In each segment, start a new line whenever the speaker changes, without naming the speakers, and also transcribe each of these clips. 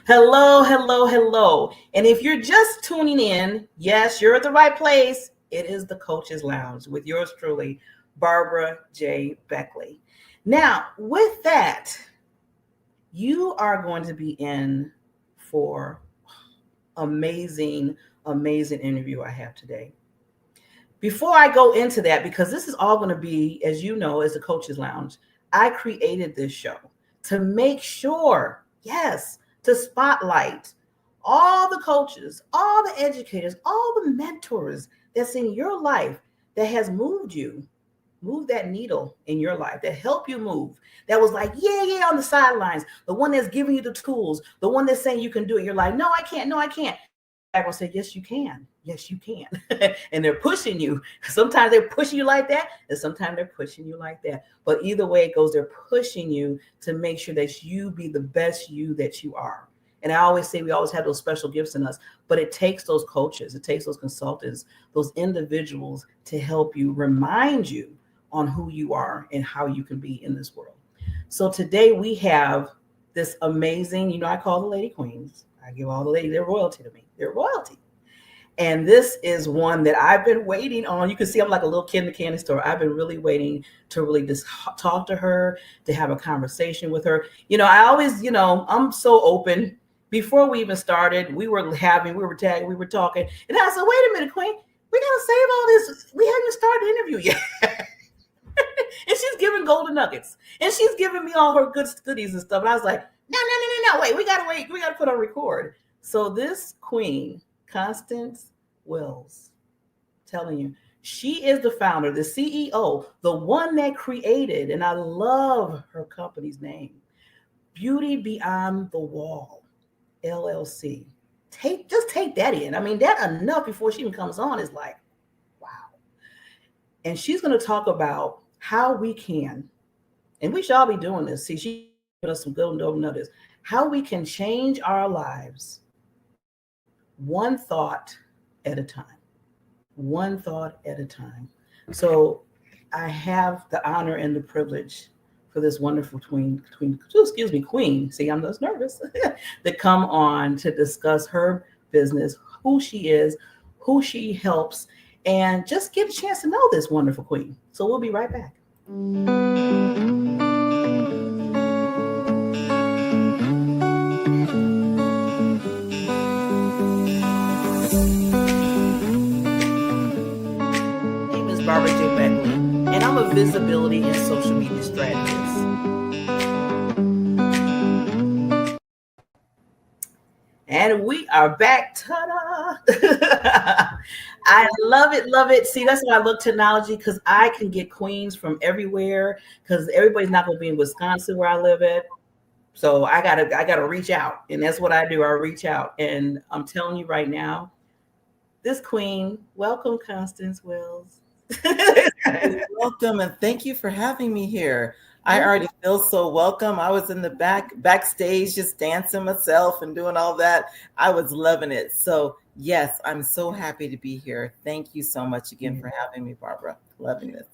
Hello, hello, hello. And if you're just tuning in, yes, you're at the right place. It is the Coach's Lounge with yours truly, Barbara J. Beckley. Now, with that, you are going to be in for amazing, amazing interview I have today. Before I go into that, because this is all going to be, as you know, as the Coach's Lounge, I created this show to make sure, yes, to spotlight all the coaches, all the educators, all the mentors that's in your life that has moved you, move that needle in your life, that help you move, that was like, yeah, yeah, on the sidelines, the one that's giving you the tools, the one that's saying you can do it. You're like, no, I can't, no, I can't. I will say, yes, you can. Yes, you can. And they're pushing you. Sometimes they're pushing you like that, and sometimes they're pushing you like that. But either way it goes, they're pushing you to make sure that you be the best you that you are. And I always say we always have those special gifts in us, but it takes those coaches, it takes those consultants, those individuals to help you, remind you on who you are and how you can be in this world. So today we have this amazing, I call the lady queens. I give all the ladies their royalty to me. Their royalty. And this is one that I've been waiting on. You can see I'm like a little kid in the candy store. I've been really waiting to really just talk to her, to have a conversation with her. I always, I'm so open. Before we even started, we were tagging, we were talking. And I said, wait a minute, Queen, we got to save all this. We haven't started the interview yet. And she's giving golden nuggets. And she's giving me all her goodies and stuff. And I was like, no, wait. We got to wait. We got to put on record. So this queen, Constance Wills, telling you, she is the founder, the CEO, the one that created, and I love her company's name, Beauty Beyond the Wall, LLC. Just take that in. I mean, that enough before she even comes on is like, wow. And she's going to talk about how we can, and we should all be doing this. See, she put us some good nuggets, how we can change our lives one thought at a time. One thought at a time. So I have the honor and the privilege for this wonderful queen. See, I'm just nervous to come on to discuss her business, who she is, who she helps, and just get a chance to know this wonderful queen. So we'll be right back. Barbara J. Beckley, and I'm a visibility and social media strategist. And we are back. Ta-da! I love it. See, that's why I love technology, because I can get queens from everywhere, because everybody's not going to be in Wisconsin where I live at. So I gotta reach out, and that's what I do. I reach out, and I'm telling you right now, this queen, welcome, Constance Wills.
Welcome, and thank you for having me here. I already feel so welcome. I was in the backstage just dancing myself and doing all that. I was loving it. So yes, I'm so happy to be here. Thank you so much again for having me, Barbara. Loving this.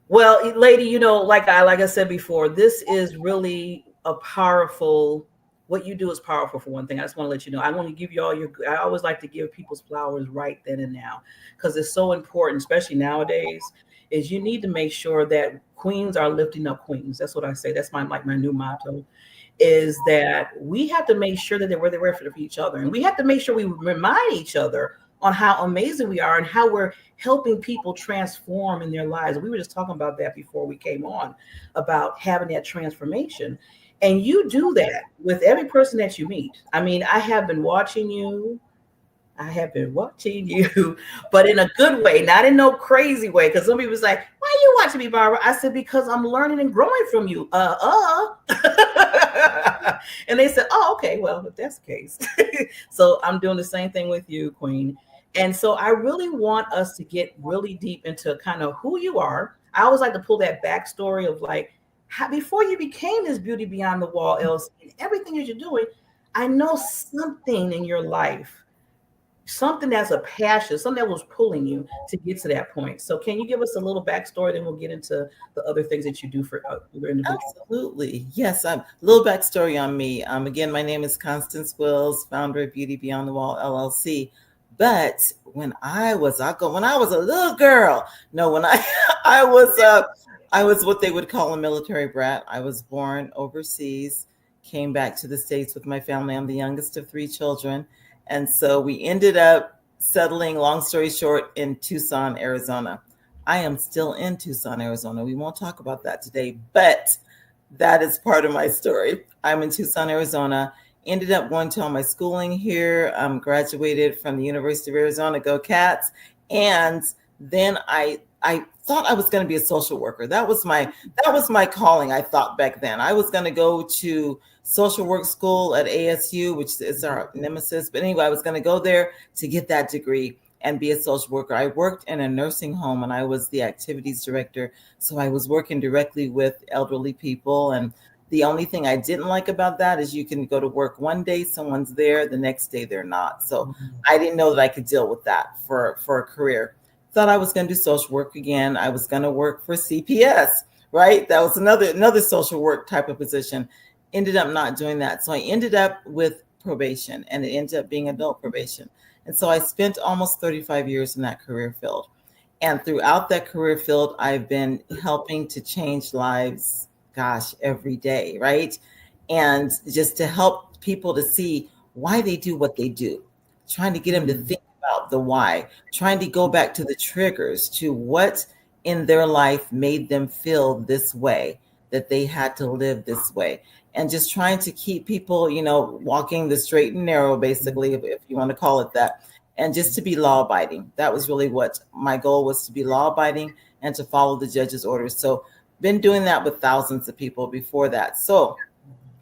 Well, lady, like I said before, this is really a powerful. What you do is powerful, for one thing. I just want to let you know. I want to give you all I always like to give people's flowers right then and now, because it's so important, especially nowadays, is you need to make sure that queens are lifting up queens. That's what I say. That's my new motto, is that we have to make sure that they're there for each other. And we have to make sure we remind each other on how amazing we are and how we're helping people transform in their lives. We were just talking about that before we came on, about having that transformation. And you do that with every person that you meet. I mean, I have been watching you, but in a good way, not in no crazy way. Because some people say, why are you watching me, Barbara? I said, because I'm learning and growing from you. And they said, oh, okay, well, if that's the case. So I'm doing the same thing with you, Queen. And so I really want us to get really deep into kind of who you are. I always like to pull that backstory of like, before you became this Beauty Beyond the Wall, LLC, and everything that you're doing, I know something in your life something that's a passion, something that was pulling you to get to that point. So can you give us a little backstory, then we'll get into the other things that you do for other individuals?
Absolutely. Yes. A little backstory on me. Again, my name is Constance Wills, founder of Beauty Beyond the Wall LLC. But when I was a little girl, no, when I, I was what they would call a military brat. I was born overseas, came back to the States with my family. I'm the youngest of three children. And so we ended up settling, long story short, in Tucson, Arizona. I am still in Tucson, Arizona. We won't talk about that today, but that is part of my story. I'm in Tucson, Arizona. Ended up going to all my schooling here. Graduated from the University of Arizona, go Cats. And then I thought I was going to be a social worker. That was my calling. I thought back then I was going to go to social work school at ASU, which is our nemesis. But anyway, I was going to go there to get that degree and be a social worker. I worked in a nursing home and I was the activities director. So I was working directly with elderly people. And the only thing I didn't like about that is you can go to work one day, someone's there, the next day they're not. So I didn't know that I could deal with that for a career. Thought I was going to do social work again. I was going to work for CPS, right? That was another social work type of position. Ended up not doing that. So I ended up with probation, and it ended up being adult probation. And so I spent almost 35 years in that career field. And throughout that career field, I've been helping to change lives, gosh, every day, right? And just to help people to see why they do what they do, trying to get them to think about the why, trying to go back to the triggers, to what in their life made them feel this way, that they had to live this way. And just trying to keep people, walking the straight and narrow, basically, if you want to call it that, and just to be law abiding. That was really what my goal was, to be law abiding and to follow the judge's orders. So been doing that with thousands of people before that. So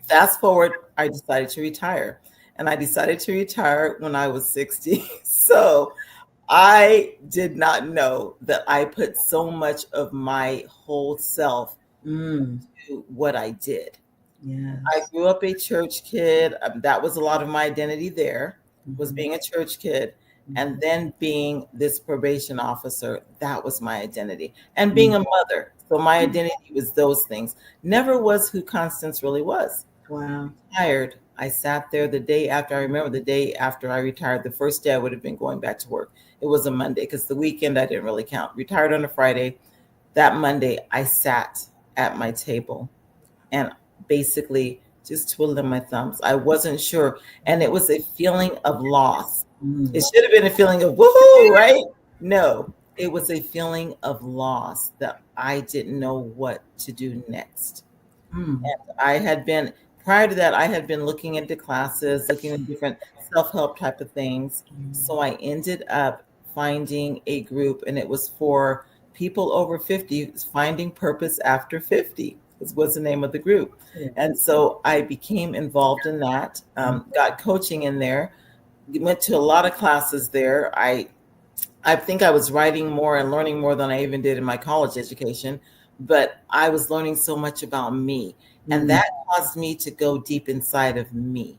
fast forward, I decided to retire. And I decided to retire when I was 60. So I did not know that I put so much of my whole self to what I did.
Yes.
I grew up a church kid. That was a lot of my identity there, was being a church kid. And then being this probation officer, that was my identity. And being a mother. So my identity was those things. Never was who Constance really was.
Wow.
Retired. I sat there the day after. I remember the day after I retired. The first day I would have been going back to work. It was a Monday, because the weekend I didn't really count. Retired on a Friday. That Monday I sat at my table and basically just twiddling my thumbs. I wasn't sure. And it was a feeling of loss. It should have been a feeling of woohoo, right? No, it was a feeling of loss that I didn't know what to do next. And prior to that, I had been looking into classes, looking at different self-help type of things. So I ended up finding a group, and it was for people over 50, finding purpose after 50 was the name of the group. And so I became involved in that, got coaching in there, went to a lot of classes there. I think I was writing more and learning more than I even did in my college education, but I was learning so much about me. And that caused me to go deep inside of me.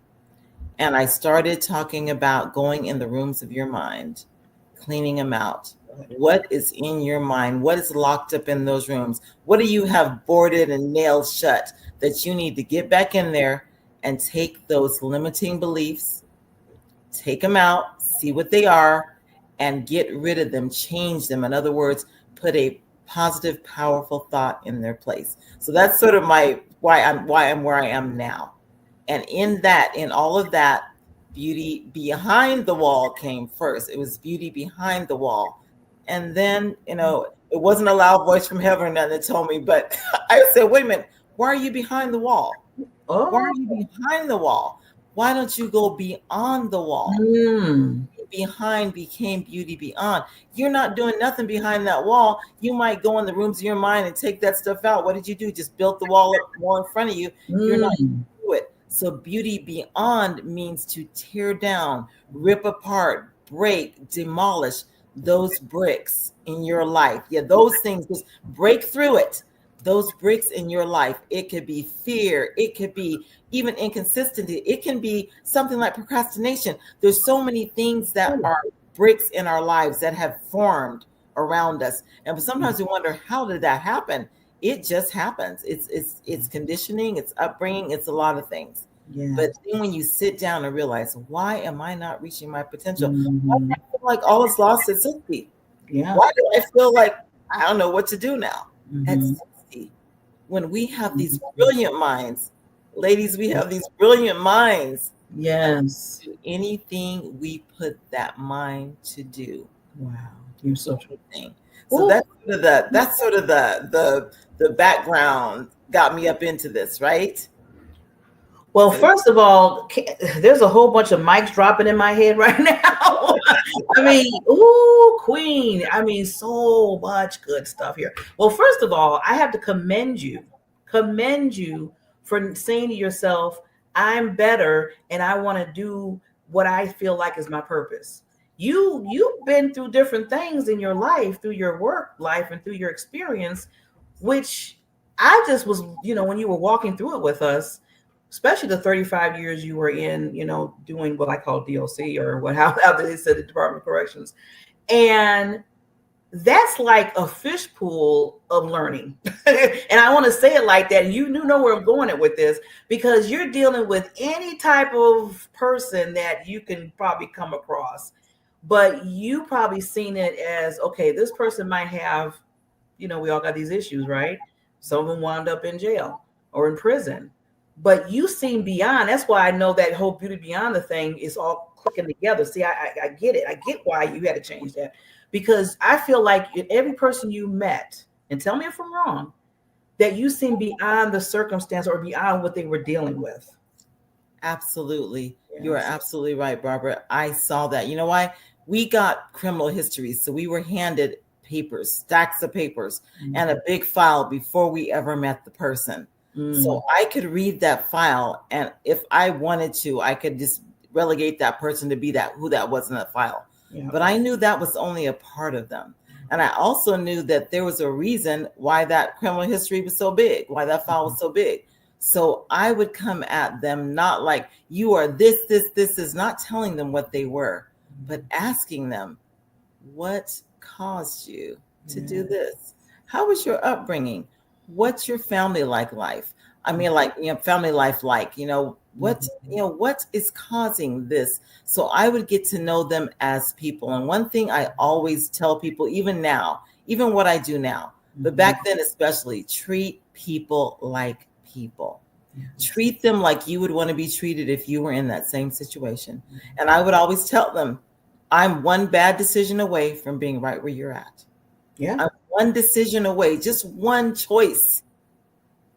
And I started talking about going in the rooms of your mind, cleaning them out. What is in your mind? What is locked up in those rooms? What do you have boarded and nailed shut that you need to get back in there and take those limiting beliefs, take them out, see what they are, and get rid of them, change them. In other words, put a positive, powerful thought in their place. So that's sort of why I'm where I am now. And in all of that, beauty behind the wall came first. It was beauty behind the wall. And then, it wasn't a loud voice from heaven that told me, but I said, wait a minute, why are you behind the wall?
Oh.
Why are you behind the wall? Why don't you go beyond the wall? Behind became beauty beyond. You're not doing nothing behind that wall. You might go in the rooms of your mind and take that stuff out. What did you do? Just built the wall up more in front of you. You're not going to do it. So beauty beyond means to tear down, rip apart, break, demolish those bricks in your life. Yeah, those things, just break through it. those bricks in your life, it could be fear, it could be even inconsistency, it can be something like procrastination. There's so many things that are bricks in our lives that have formed around us. And sometimes we wonder, how did that happen? It just happens. It's conditioning, it's upbringing, it's a lot of things.
Yeah.
But then when you sit down and realize, why am I not reaching my potential? Why do
Mhm.
I feel like all is lost at 60?
Yeah.
Why do I feel like I don't know what to do now at
Mhm.
60? When we have these brilliant minds, ladies, we have these brilliant minds.
Yes.
Do anything we put that mind to do.
Wow. You're so true.
Anything. So that's sort of the background got me up into this, right?
Well,
So
first of all, there's a whole bunch of mics dropping in my head right now. I mean, ooh, Queen. I mean, so much good stuff here. Well, first of all, I have to commend you for saying to yourself, I'm better and I want to do what I feel like is my purpose. You've been through different things in your life, through your work life and through your experience, which I just was, when you were walking through it with us, especially the 35 years you were in, doing what I call DOC or how they said the Department of Corrections. And that's like a fishpool of learning. And I want to say it like that. And you know where I'm going with this, because you're dealing with any type of person that you can probably come across. But you probably seen it as, okay, this person might have, we all got these issues, right? Some of them wound up in jail or in prison. But you seem beyond. That's why I know that whole beauty beyond the thing is all clicking together. See, I get it. I get why you had to change that, because I feel like every person you met, and tell me if I'm wrong, that you seem beyond the circumstance or beyond what they were dealing with.
absolutely.
Yes.
You are absolutely right, Barbara. I saw that. You know why? We got criminal histories. So we were handed papers, stacks of papers, and a big file before we ever met the person. So I could read that file, and if I wanted to, I could just relegate that person to be who that was in that file.
Yeah.
But I knew that was only a part of them. And I also knew that there was a reason why that criminal history was so big, why that file was so big. So I would come at them not like, you are this is not telling them what they were, but asking them, what caused you to do this? How was your upbringing? What's your family life? I mean, family life, what is causing this? So I would get to know them as people. And one thing I always tell people, even now, even what I do now, but back then especially, treat people like people. Treat them like you would want to be treated if you were in that same situation. And I would always tell them, I'm one bad decision away from being right where you're at.
Yeah.
I'm one decision away, just one choice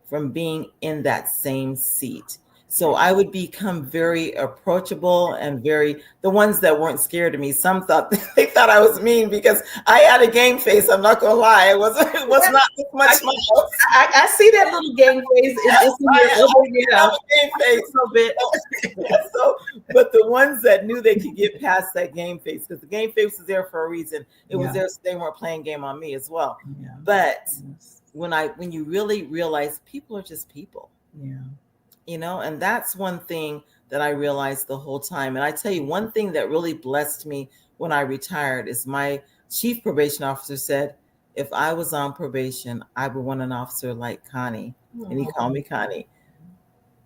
from being in that same seat. So I would become very approachable and the ones that weren't scared of me, some thought they thought I was mean because I had a game face. I'm not gonna lie. It was not this much smile.
I see that little game face. It's in your
game face
a bit.
But the ones that knew they could get past that game face, because the game face was there for a reason. It was there so they weren't playing game on me as well. Yeah. But when you really realize people are just people.
Yeah.
And that's one thing that I realized the whole time. And I tell you, one thing that really blessed me when I retired is my chief probation officer said, if I was on probation, I would want an officer like Connie. And he called me Connie.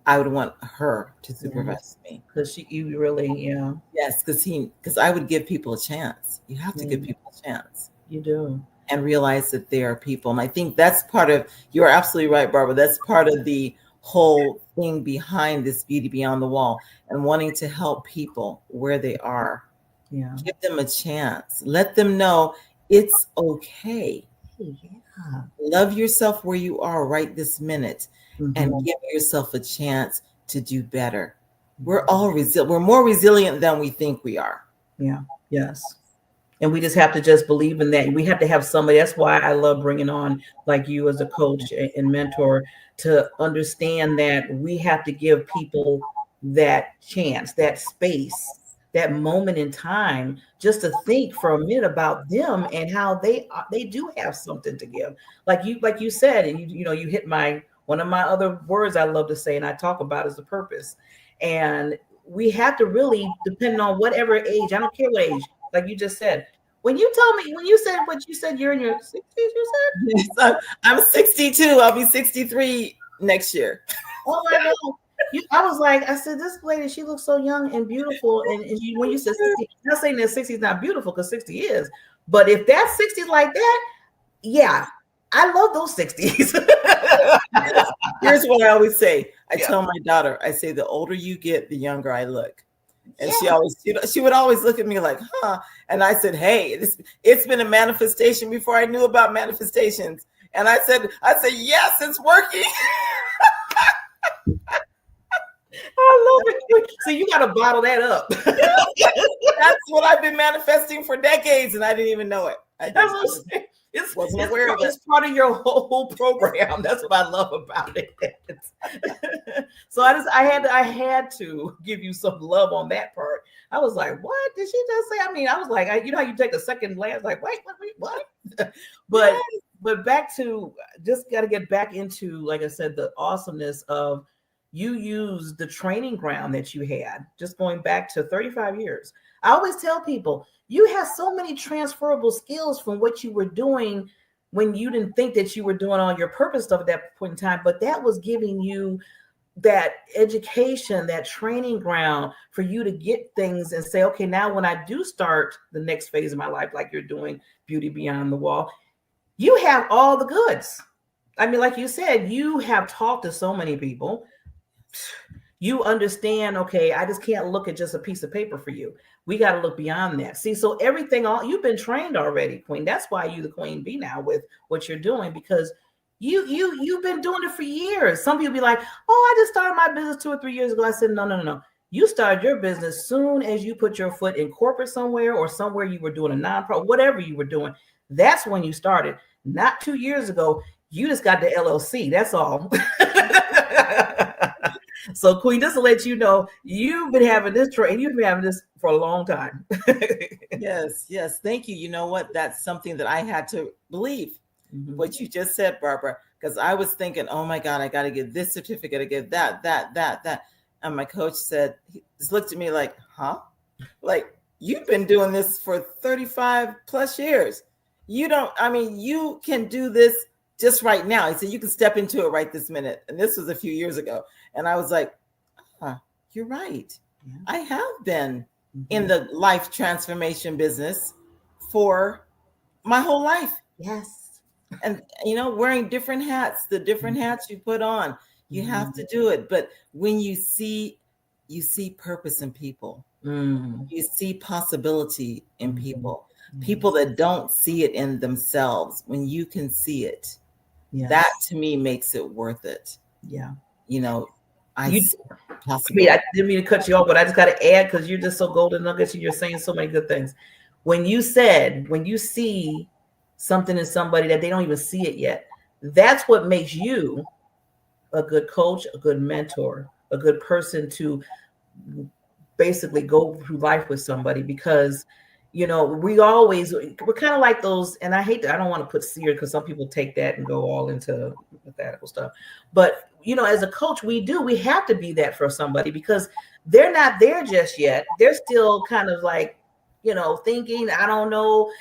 I would want her to supervise me.
Because you really,
Yes, because I would give people a chance. You have to give people a chance.
You do.
And realize that they are people. And I think that's part of, you're absolutely right, Barbara. That's part of the whole thing behind this Beauty Beyond the Wall and wanting to help people where they are.
Yeah.
Give them a chance. Let them know it's okay.
Yeah.
Love yourself where you are right this minute and give yourself a chance to do better. We're all resilient. We're more resilient than we think we are.
Yeah. Yes. And we just have to just believe in that. We have to have somebody. That's why I love bringing on like you as a coach and mentor, to understand that we have to give people that chance, that space that moment in time, just to think for a minute about them and how they do have something to give. Like you said, and you hit one of my other words I love to say and I talk about is the purpose. And we have to really, depending on whatever age, I don't care what age, like you just said, when you said what you said, you're in your 60s, you said?
Yes, I'm 62. I'll be 63 next year.
Oh, I know. I was like, I said, this lady, she looks so young and beautiful. And when you said 60, I'm not saying that 60 is not beautiful, because 60 is. But if that's 60 like that, yeah, I love those 60s.
Here's what I always say. I tell my daughter, I say, the older you get, the younger I look. And she would always look at me like, huh? And I said, hey, it's been a manifestation before I knew about manifestations. And I said, yes, it's working.
I love it. So you got to bottle that up.
That's what I've been manifesting for decades, and I didn't even know it.
Wasn't aware of it. It's part of your whole program. That's what I love about it. So I had to give you some love on that part. I was like, what did she just say? I mean, I was like, how you take a second glance, like, wait, what? But back to, just got to get back into, like I said, the awesomeness of, you used the training ground that you had, just going back to 35 years. I always tell people, you have so many transferable skills from what you were doing when you didn't think that you were doing all your purpose stuff at that point in time, but that was giving you that education, that training ground for you to get things and say, okay, now when I do start the next phase of my life, like you're doing Beauty Beyond the Wall, you have all the goods. I mean, like you said, you have talked to so many people. You understand, okay, I just can't look at just a piece of paper for you. We got to look beyond that. See, so you've been trained already, Queen. That's why you the queen bee now with what you're doing, because you've been doing it for years. Some people be like, oh, I just started my business 2 or 3 years ago. I said, no. You started your business soon as you put your foot in corporate somewhere, or somewhere you were doing a nonprofit, whatever you were doing. That's when you started. Not 2 years ago. You just got the LLC. That's all. So, Queen, just to let you know, you've been having this training. You've been having this for a long time.
Yes. Thank you. You know what? That's something that I had to believe. Mm-hmm. What you just said, Barbara, because I was thinking, oh my God, I got to get this certificate, I get that. And my coach said, he just looked at me like, huh? Like, you've been doing this for 35 plus years. You can do this just right now. He said, you can step into it right this minute. And this was a few years ago. And I was like, you're right. Yeah. I have been in the life transformation business for my whole life.
Yes.
And, wearing different hats, the different hats you put on, you have to do it. But when you see purpose in people, you see possibility in people, people that don't see it in themselves, when you can see it, that to me makes it worth it. Yeah. I
didn't mean to cut you off, but I just got to add, because you're just so golden nuggets and you're saying so many good things. When you see something in somebody that they don't even see it yet, that's what makes you a good coach, a good mentor, a good person to basically go through life with somebody. Because we're kind of like those, and I don't want to put seer, because some people take that and go all into mathematical stuff. But, as a coach, we have to be that for somebody, because they're not there just yet. They're still kind of like, thinking, I don't know,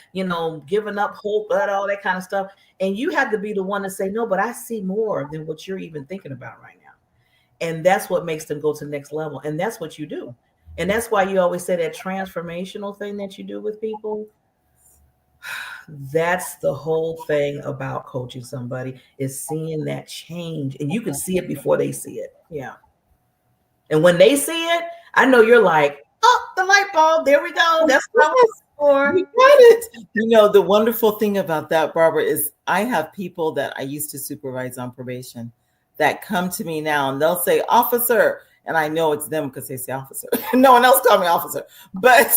giving up hope, but all that kind of stuff. And you have to be the one to say, no, but I see more than what you're even thinking about right now. And that's what makes them go to the next level. And that's what you do. And that's why you always say that transformational thing that you do with people. That's the whole thing about coaching somebody, is seeing that change. And you can see it before they see it. Yeah. And when they see it, I know you're like, oh, the light bulb, there we go. That's what I was for.
You got it. The wonderful thing about that, Barbara, is I have people that I used to supervise on probation that come to me now and they'll say, officer. And I know it's them because they say officer. No one else called me officer. But,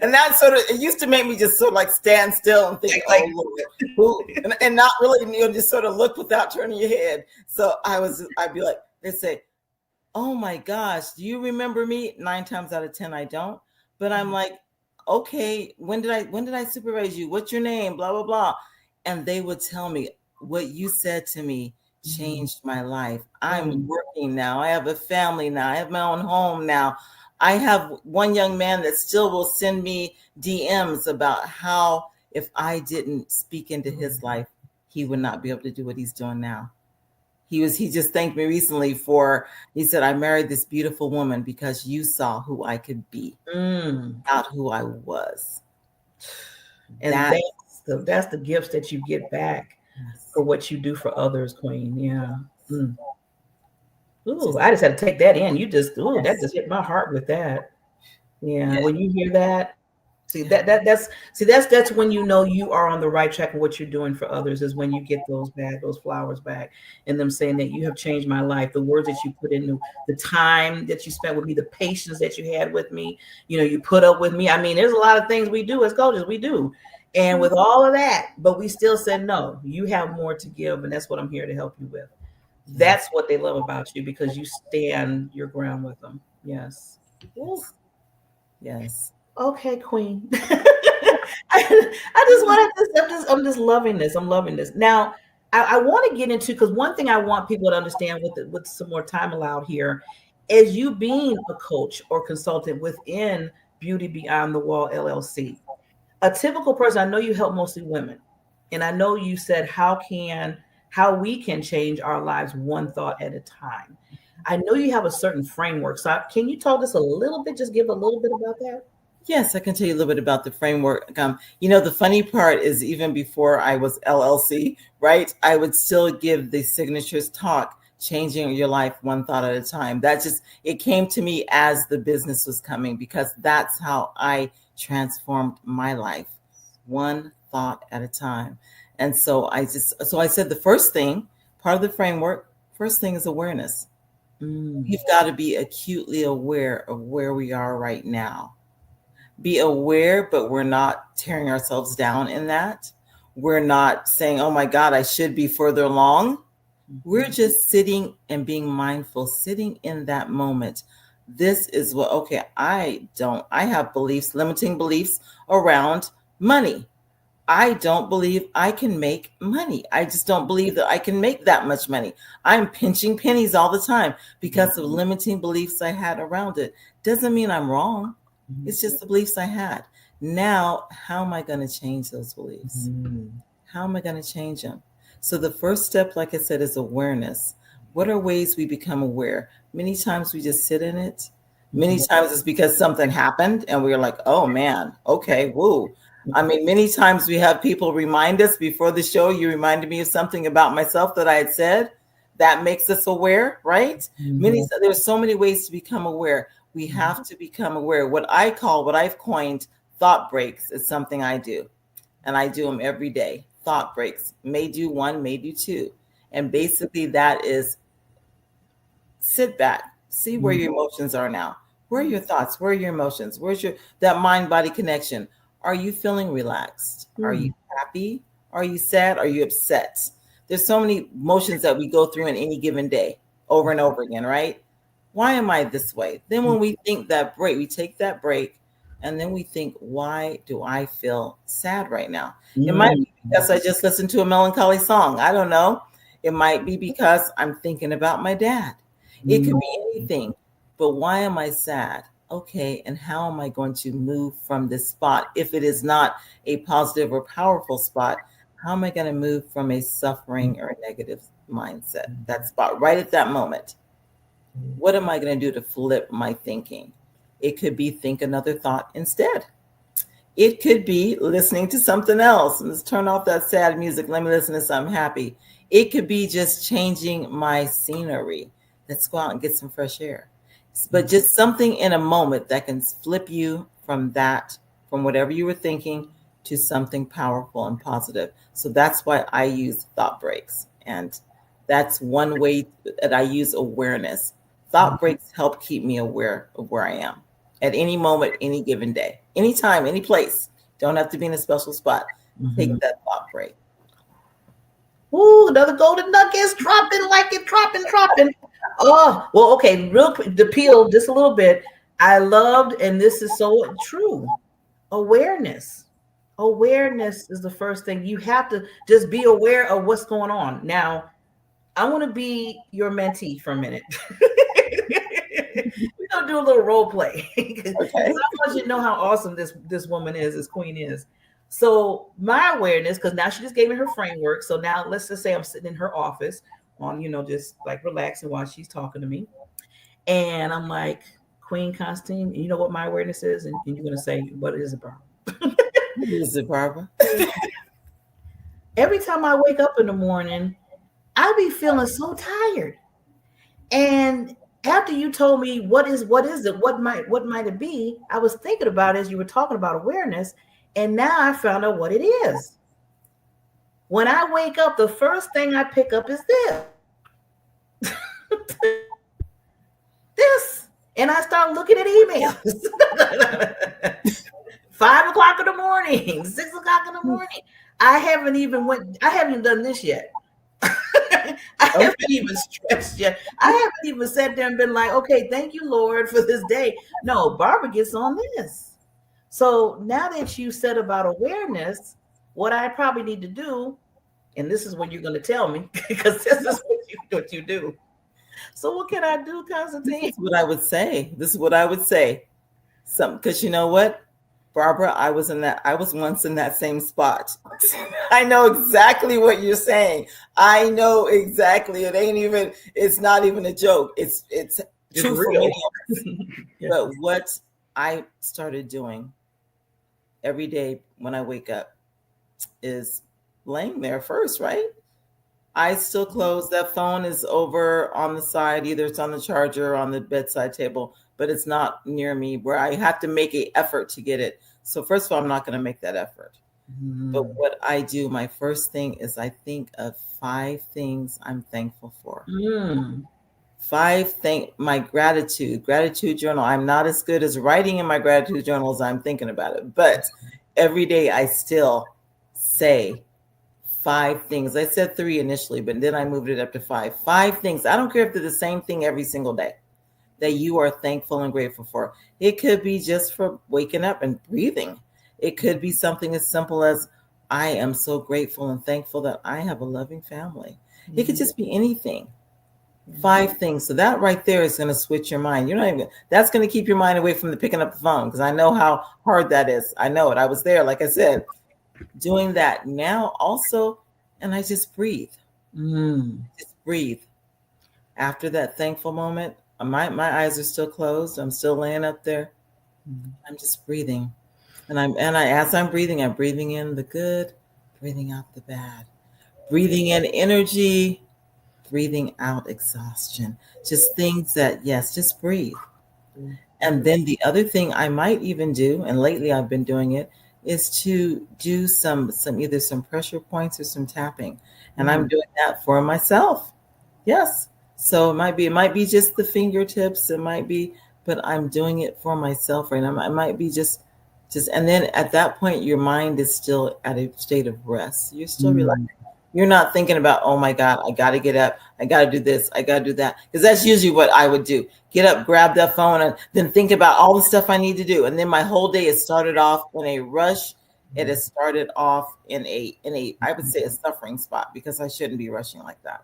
and that it used to make me just sort of like stand still and think, and not really, just sort of look without turning your head. So I'd be like, they say, oh my gosh, do you remember me? 9 times out of 10, I don't. But I'm like, okay, when did I supervise you? What's your name? Blah, blah, blah. And they would tell me, what you said to me changed my life. I'm
Mm.
working now. I have a family now. I have my own home now. I have one young man that still will send me DMs about how if I didn't speak into his life, he would not be able to do what he's doing now. He just thanked me recently for, he said, I married this beautiful woman because you saw who I could be,
Mm.
not who I was.
And
That,
that's the gifts that you get back
yes,
for what you do for others, Queen. Yeah. Mm. Ooh,
just,
I just had to take that in. You just, ooh, that
yes,
just hit my heart with that. Yeah.
yeah,
When you hear that, see
yeah,
that's when you know you are on the right track and what you're doing for others is when you get those flowers back, and them saying that you have changed my life. The words that you put in, the time that you spent with me, the patience that you had with me, you put up with me. I mean, there's a lot of things we do as coaches, we do. And with all of that, but we still said no, you have more to give, and that's what I'm here to help you with.
yes,
That's what they love about you because you stand your ground with them. Yes. Ooh.
yes, yes.
Okay, Queen. I just want to. I'm just loving this. I'm loving this. Now, I want to get into, because one thing I want people to understand with some more time allowed here is you being a coach or consultant within Beauty Beyond the Wall LLC. A typical person. I know you help mostly women, and I know you said how we can change our lives one thought at a time. I know you have a certain framework. So can you talk us a little bit? Just give a little bit about that.
Yes, I can tell you a little bit about the framework. The funny part is, even before I was LLC, right, I would still give the signatures talk, changing your life one thought at a time. It came to me as the business was coming, because that's how I transformed my life, one thought at a time. And so I said the first thing, part of the framework, first thing is awareness.
Mm.
We've got to be acutely aware of where we are right now, be aware, but we're not tearing ourselves down in that. We're not saying, oh my God, I should be further along. We're just sitting and being mindful, sitting in that moment. This is what, okay, I have beliefs, limiting beliefs around money. I don't believe I can make money. I just don't believe that I can make that much money. I'm pinching pennies all the time because of limiting beliefs I had around it. Doesn't mean I'm wrong. It's just the beliefs I had. Now, how am I going to change those beliefs?
Mm.
How am I going to change them? So the first step, like I said, is awareness. What are ways we become aware? Many times we just sit in it. Many times it's because something happened and we're like, oh man, okay, woo. I mean, many times we have people remind us before the show, you reminded me of something about myself that I had said. That makes us aware, right? There's so many ways to become aware. We have to become aware. What I've coined thought breaks is something I do. And I do them every day. Thought breaks. May do one, may do two. And basically that is, sit back, see where your emotions are now. Where are your thoughts? Where are your emotions? Where's that mind body connection? Are you feeling relaxed? Are you happy? Are you sad? Are you upset? There's so many emotions that we go through in any given day, over and over again, right? Why am I this way? Then when we we take that break, and then we think, why do I feel sad right now? It might be because I just listened to a melancholy song. I don't know. It might be because I'm thinking about my dad. It could be anything. But why am I sad? Okay, and how am I going to move from this spot? If it is not a positive or powerful spot, how am I going to move from a suffering or a negative mindset? That spot right at that moment. What am I going to do to flip my thinking? It could be think another thought instead. It could be listening to something else. Let's turn off that sad music. Let me listen to something happy. It could be just changing my scenery. Let's go out and get some fresh air. But just something in a moment that can flip you from whatever you were thinking, to something powerful and positive. So that's why I use thought breaks. And that's one way that I use awareness. Thought breaks help keep me aware of where I am at any moment, any given day, anytime, any place. Don't have to be in a special spot. Take that thought break.
Ooh, another golden nuggets dropping like it dropping. Oh, well, okay, real quick, to peel just a little bit. I loved, and this is so true, awareness. Awareness is the first thing. You have to just be aware of what's going on. Now, I want to be your mentee for a minute. We're gonna do a little role play because
Okay.
I want you to know how awesome this woman is, this queen is. So my awareness, because now she just gave me her framework. So now let's just say I'm sitting in her office on, just like relaxing while she's talking to me. And I'm like, Queen Constantine, you know what my awareness is? And you're gonna say, what is it, Barbara?
What is it, Barbara?
Every time I wake up in the morning, I be feeling so tired. And after you told me what is it, what might it be, I was thinking about it as you were talking about awareness, and now I found out what it is. When I wake up, the first thing I pick up is this, and I start looking at emails. 5 o'clock in the morning, 6 o'clock in the morning. I haven't done this yet. I haven't even stretched yet. I haven't even sat there and been like, okay, thank you, Lord, for this day. No, Barbara gets on this. So now that you said about awareness, what I probably need to do, and this is when you're going to tell me, because this is what you do. So what can I do, Constantine?
This is what I would say. This is what I would say. Because you know what, Barbara, I was once in that same spot. I know exactly what you're saying. I know exactly. It's not even a joke. It's true for
real.
me. Yeah. But what I started doing every day when I wake up is laying there first, right? Eyes still closed. That phone is over on the side. Either it's on the charger or on the bedside table, but it's not near me where I have to make an effort to get it. So first of all, I'm not going to make that effort. But what I do, my first thing is I think of 5 things I'm thankful for. 5 things, my gratitude journal. I'm not as good as writing in my gratitude journal as I'm thinking about it, but every day I still say 5 things. I said 3 initially, but then I moved it up to 5. 5 things. I don't care if they're the same thing every single day that you are thankful and grateful for. It could be just for waking up and breathing. It could be something as simple as, I am so grateful and thankful that I have a loving family. It could just be anything. 5 things. So that right there is going to switch your mind. That's going to keep your mind away from the picking up the phone, because I know how hard that is. I know it. I was there, like I said, doing that now also. And I just breathe. Just breathe. After that thankful moment, my eyes are still closed. I'm still laying up there. I'm just breathing. As I'm breathing in the good, breathing out the bad, breathing in energy, breathing out exhaustion. Just things that, yes, just breathe. And then the other thing I might even do, and lately I've been doing it, is to do some either some pressure points or some tapping. And I'm doing that for myself. Yes. So it might be just the fingertips, it might be, but I'm doing it for myself right now. It might be just, and then at that point, your mind is still at a state of rest. You're still relaxed. You're not thinking about, oh my God, I got to get up. I got to do this. I got to do that. Because that's usually what I would do. Get up, grab that phone, and then think about all the stuff I need to do. And then my whole day has started off in a rush. It has started off in a I would say a suffering spot, because I shouldn't be rushing like that.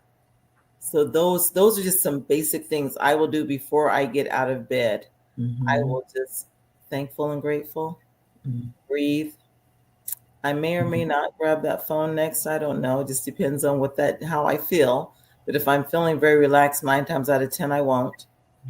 So those are just some basic things I will do before I get out of bed. I will just thankful and grateful, breathe. I may or may not grab that phone next. I don't know. It just depends on how I feel. But if I'm feeling very relaxed, 9 times out of 10, I won't.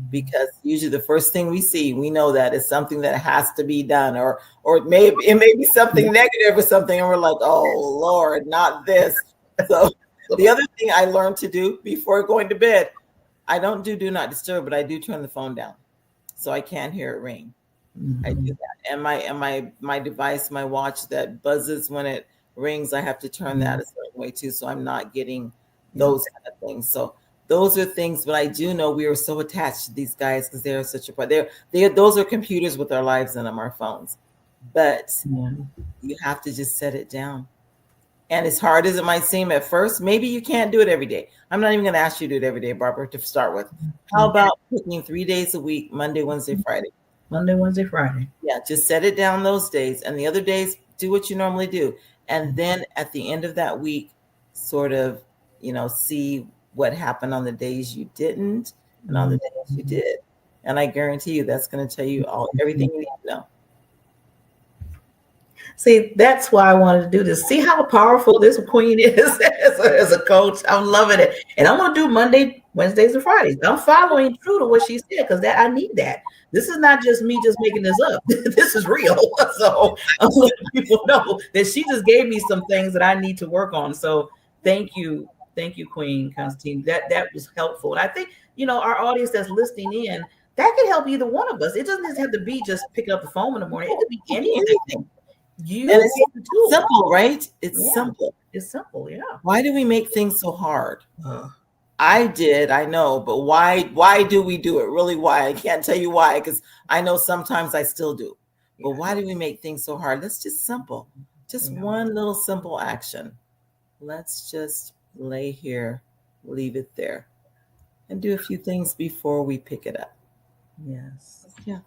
Because usually the first thing we know that is something that has to be done, or it may be something negative or something, and we're like, oh Lord, not this. So the other thing I learned to do before going to bed, I don't do not disturb, but I do turn the phone down so I can't hear it ring. I do that. And my device, my watch that buzzes when it rings, I have to turn that a certain way too, so I'm not getting those kind of things. So those are things, but I do know we are so attached to these guys because they're such a part. Those are computers with our lives in them, our phones. But you have to just set it down. And as hard as it might seem at first, maybe you can't do it every day. I'm not even going to ask you to do it every day, Barbara, to start with. How about picking 3 days a week, Monday, Wednesday, Friday?
Monday, Wednesday, Friday.
Yeah, just set it down those days. And the other days, do what you normally do. And then at the end of that week, sort of, see what happened on the days you didn't and on the days you did. And I guarantee you that's going to tell you everything you need to know.
See, that's why I wanted to do this. See how powerful this queen is as a coach. I'm loving it. And I'm going to do Monday, Wednesdays, and Fridays. I'm following true to what she said because that I need that. This is not just me just making this up. This is real. So I'm letting people know that she just gave me some things that I need to work on. So thank you. Thank you, Queen Constantine. That was helpful. And I think, our audience that's listening in, that could help either one of us. It doesn't just have to be just picking up the phone in the morning. It could be anything.
And it's simple, right? It's simple.
It's simple, yeah.
Why do we make things so hard? I know, but why do we do it? Really, why? I can't tell you why, because I know sometimes I still do. But why do we make things so hard? That's just simple. Just one little simple action. Let's just lay here, leave it there, and do a few things before we pick it up.
Yes.
Yeah.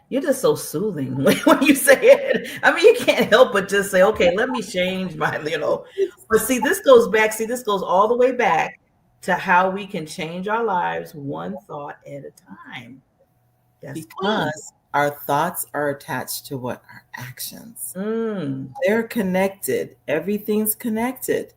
You're just so soothing when you say it. I mean, you can't help but just say, okay, let me change my, But see, this goes all the way back to how we can change our lives one thought at a time.
That's because our thoughts are attached to what? Our actions. They're connected. Everything's connected.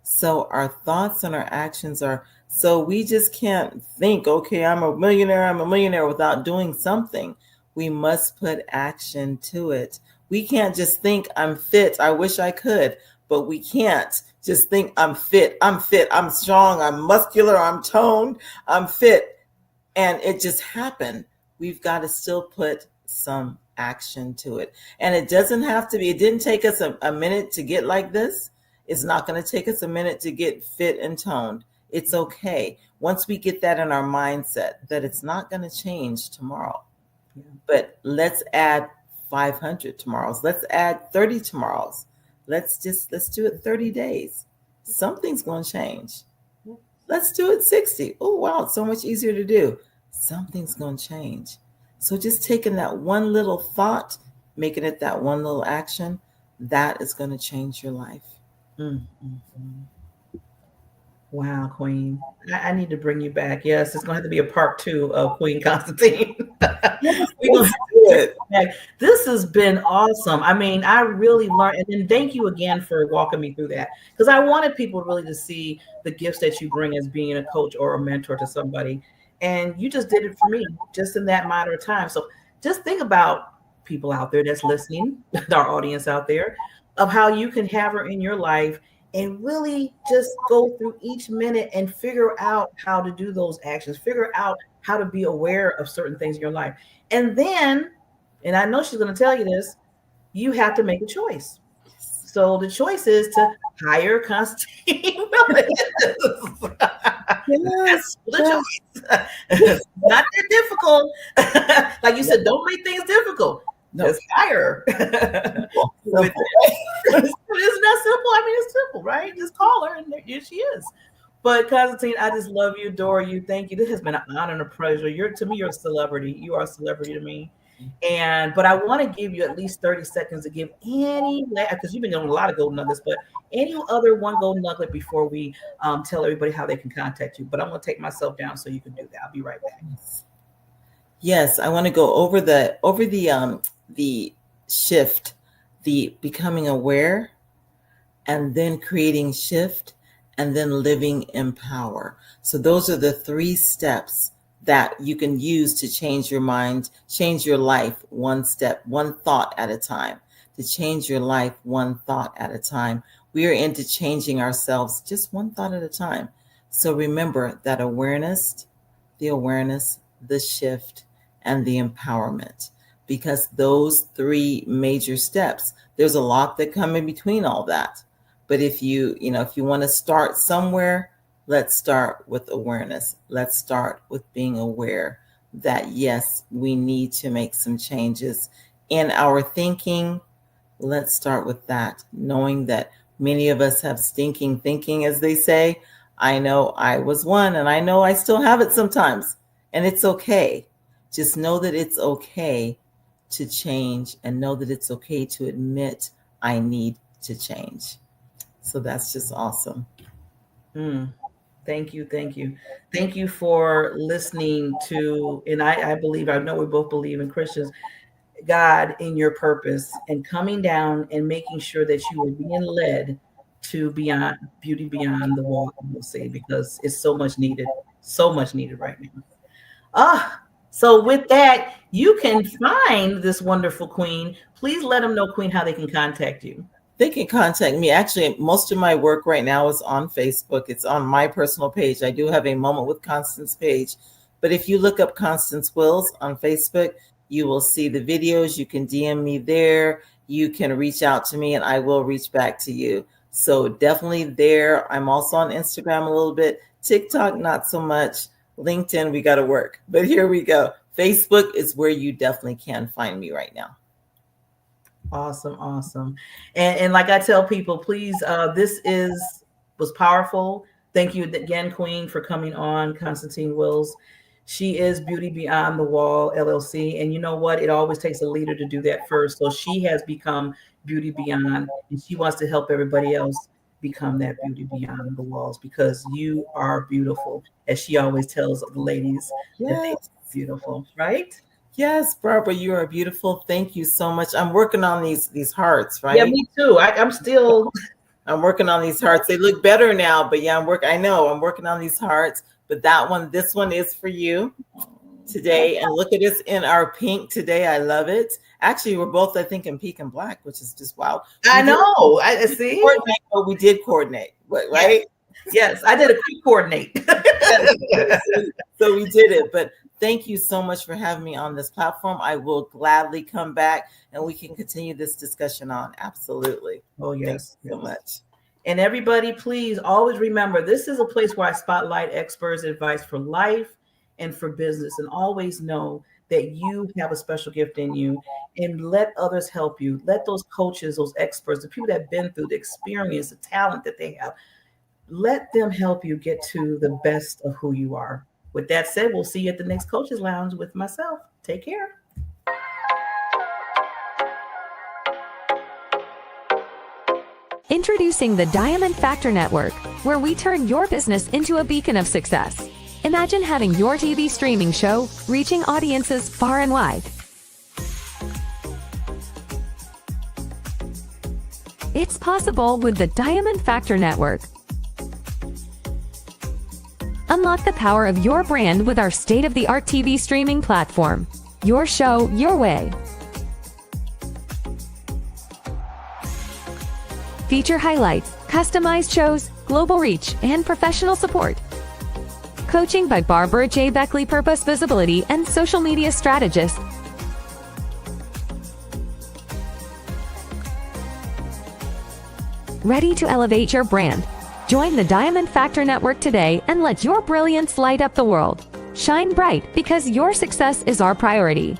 So our thoughts and our actions are, so we just can't think, okay, I'm a millionaire without doing something. We must put action to it. We can't just think I'm fit. I wish I could, but we can't just think I'm fit, I'm strong, I'm muscular, I'm toned, I'm fit. And it just happened. We've got to still put some action to it. And it doesn't have to be, it didn't take us a minute to get like this. It's not going to take us a minute to get fit and toned. It's okay. Once we get that in our mindset, that it's not going to change tomorrow. Yeah. But let's add 500 tomorrows. Let's add 30 tomorrows. Let's do it 30 days. Something's going to change. Let's do it 60. Oh, wow. It's so much easier to do. Something's going to change. So just taking that one little thought, making it that one little action, that is going to change your life.
Mm-hmm. Wow, Queen. I need to bring you back. Yes, it's going to have to be a part 2 of Queen Constantine. We're going to do it. This has been awesome. I mean, I really learned. And then thank you again for walking me through that, because I wanted people really to see the gifts that you bring as being a coach or a mentor to somebody. And you just did it for me just in that matter of time. So just think about people out there that's listening, our audience out there, of how you can have her in your life and really just go through each minute and figure out how to do those actions, figure out how to be aware of certain things in your life. And then, and I know she's going to tell you this, you have to make a choice. So the choice is to hire Constantine Wills. Yes, the choice. It's not that difficult. Like you said, don't make things difficult. No. Just hire. Simple. Isn't that simple? I mean, it's simple, right? Just call her, and here she is. But Constantine, I just love you, adore you. Thank you. This has been an honor and a pleasure. To me, you're a celebrity. You are a celebrity to me. But I want to give you at least 30 seconds to give any, because you've been doing a lot of golden nuggets, but any other one golden nugget before we tell everybody how they can contact you. But I'm going to take myself down so you can do that. I'll be right back.
Yes, I want to go over the shift, the becoming aware, and then creating shift, and then living in power. So those are the 3 steps that you can use to change your mind, change your life one step, one thought at a time, to change your life one thought at a time. We are into changing ourselves just one thought at a time. So remember that awareness, the shift, and the empowerment, because those 3 major steps, there's a lot that come in between all that. But if you want to start somewhere, let's start with awareness. Let's start with being aware that, yes, we need to make some changes in our thinking. Let's start with that, knowing that many of us have stinking thinking, as they say. I know I was one, and I know I still have it sometimes, and it's okay. just know that it's okay to change, and know that it's okay to admit I need to change. So that's just awesome.
Thank you. Thank you. Thank you for listening to, and I believe, I know we both believe in Christians, God in your purpose, and coming down and making sure that you are being led to beyond beauty beyond the wall, we'll say, because it's so much needed right now. So with that, you can find this wonderful queen. Please let them know, Queen, how they can contact you.
They can contact me. Actually, most of my work right now is on Facebook. It's on my personal page. I do have a Moment with Constance page. But if you look up Constance Wills on Facebook, you will see the videos. You can DM me there. You can reach out to me and I will reach back to you. So definitely there. I'm also on Instagram a little bit. TikTok, not so much. LinkedIn, we got to work. But here we go. Facebook is where you definitely can find me right now.
Awesome. And like I tell people, please, this was powerful. Thank you again, Queen, for coming on, Constance Wills. She is Beauty Beyond the Wall, LLC. And you know what? It always takes a leader to do that first. So she has become Beauty Beyond, and she wants to help everybody else become that beauty beyond the walls, because you are beautiful, as she always tells the ladies.
Yes.
That they are beautiful, right?
Yes, Barbara, you are beautiful. Thank you so much. I'm working on these hearts, right?
Yeah, me too.
I'm working on these hearts. They look better now, but yeah, I'm working on these hearts. But this one is for you today. And look at us in our pink today. I love it. Actually, we're both, I think, in pink and black, which is just wow.
I know. I see.
We did coordinate, right?
Yes, I did a quick coordinate.
So we did it. But thank you so much for having me on this platform. I will gladly come back and we can continue this discussion on. Absolutely.
Oh, yes.
Thank you so much.
And everybody, please always remember, this is a place where I spotlight experts' advice for life and for business. And always know that you have a special gift in you, and let others help you. Let those coaches, those experts, the people that have been through the experience, the talent that they have, let them help you get to the best of who you are. With that said, we'll see you at the next Coaches Lounge with myself. Take care.
Introducing the Diamond Factor Network, where we turn your business into a beacon of success. Imagine having your TV streaming show reaching audiences far and wide. It's possible with the Diamond Factor Network. Unlock the power of your brand with our state-of-the-art TV streaming platform. Your show, your way. Feature highlights, customized shows, global reach, and professional support. Coaching by Barbara J. Beckley, purpose, visibility, and social media strategist. Ready to elevate your brand? Join the Diamond Factor Network today and let your brilliance light up the world. Shine bright, because your success is our priority.